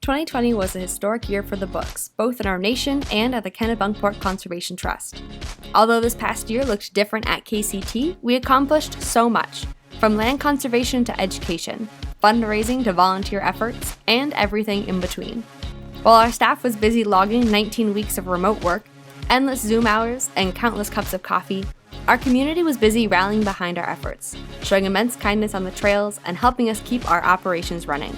2020 was a historic year for the books, both in our nation and at the Kennebunkport Conservation Trust. Although this past year looked different at KCT, we accomplished so much, from land conservation to education, fundraising to volunteer efforts, and everything in between. While our staff was busy logging 19 weeks of remote work, endless Zoom hours, and countless cups of coffee, our community was busy rallying behind our efforts, showing immense kindness on the trails and helping us keep our operations running.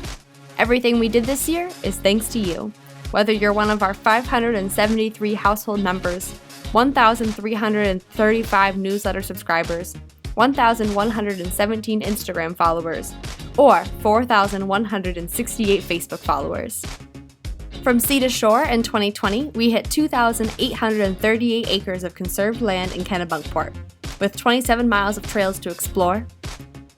Everything we did this year is thanks to you. Whether you're one of our 573 household members, 1,335 newsletter subscribers, 1,117 Instagram followers, or 4,168 Facebook followers. From sea to shore in 2020, we hit 2,838 acres of conserved land in Kennebunkport, with 27 miles of trails to explore.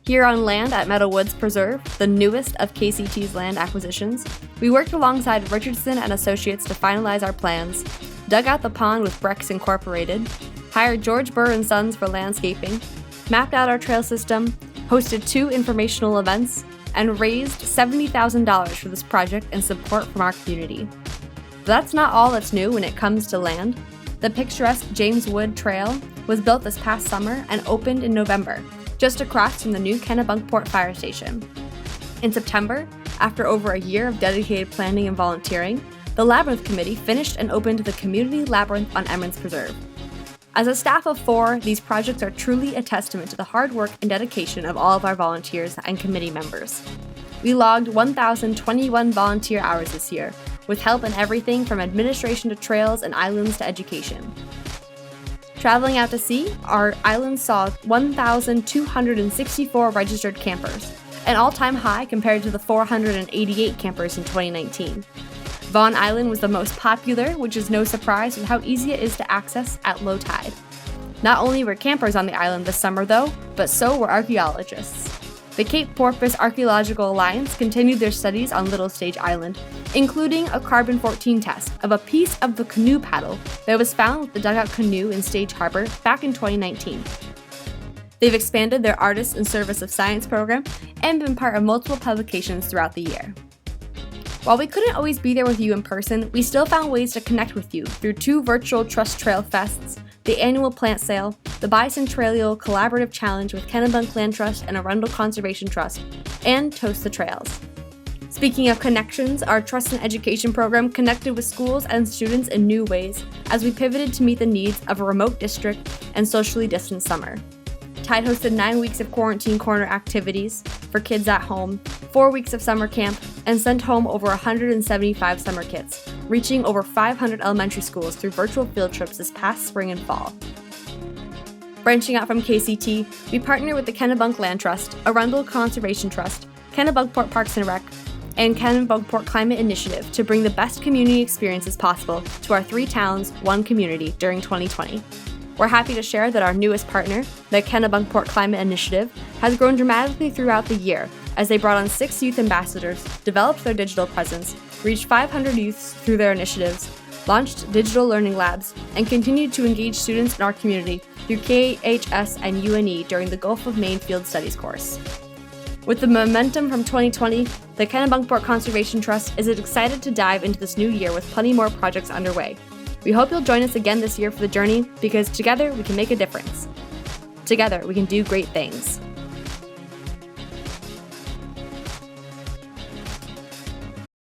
Here on land at Meadow Woods Preserve, the newest of KCT's land acquisitions, we worked alongside Richardson and Associates to finalize our plans, dug out the pond with Brex Incorporated, hired George Burr & Sons for landscaping, mapped out our trail system, hosted 2 informational events, and raised $70,000 for this project in support from our community. But that's not all that's new when it comes to land. The picturesque James Wood Trail was built this past summer and opened in November, just across from the new Kennebunkport Fire Station. In September, after over a year of dedicated planning and volunteering, the Labyrinth Committee finished and opened the Community Labyrinth on Emmons Preserve. As a staff of 4, these projects are truly a testament to the hard work and dedication of all of our volunteers and committee members. We logged 1,021 volunteer hours this year, with help in everything from administration to trails and islands to education. Traveling out to sea, our islands saw 1,264 registered campers, an all-time high compared to the 488 campers in 2019. Vaughan Island was the most popular, which is no surprise with how easy it is to access at low tide. Not only were campers on the island this summer though, but so were archaeologists. The Cape Porpoise Archaeological Alliance continued their studies on Little Stage Island, including a carbon-14 test of a piece of the canoe paddle that was found with the dugout canoe in Stage Harbor back in 2019. They've expanded their Artists in Service of Science program and been part of multiple publications throughout the year. While we couldn't always be there with you in person, we still found ways to connect with you through 2 virtual Trust Trail Fests, the annual plant sale, the Bicentennial Collaborative Challenge with Kennebunk Land Trust and Arundel Conservation Trust, and Toast the Trails. Speaking of connections, our Trust and Education program connected with schools and students in new ways as we pivoted to meet the needs of a remote district and socially distanced summer. Tide hosted 9 weeks of quarantine corner activities for kids at home, 4 weeks of summer camp, and sent home over 175 summer kits, reaching over 500 elementary schools through virtual field trips this past spring and fall. Branching out from KCT, we partner with the Kennebunk Land Trust, Arundel Conservation Trust, Kennebunkport Parks and Rec, and Kennebunkport Climate Initiative to bring the best community experiences possible to our 3 towns, 1 community during 2020. We're happy to share that our newest partner, the Kennebunkport Climate Initiative, has grown dramatically throughout the year as they brought on 6 youth ambassadors, developed their digital presence, reached 500 youths through their initiatives, launched digital learning labs, and continued to engage students in our community through KHS and UNE during the Gulf of Maine Field Studies course. With the momentum from 2020, the Kennebunkport Conservation Trust is excited to dive into this new year with plenty more projects underway. We hope you'll join us again this year for the journey, because together we can make a difference. Together we can do great things.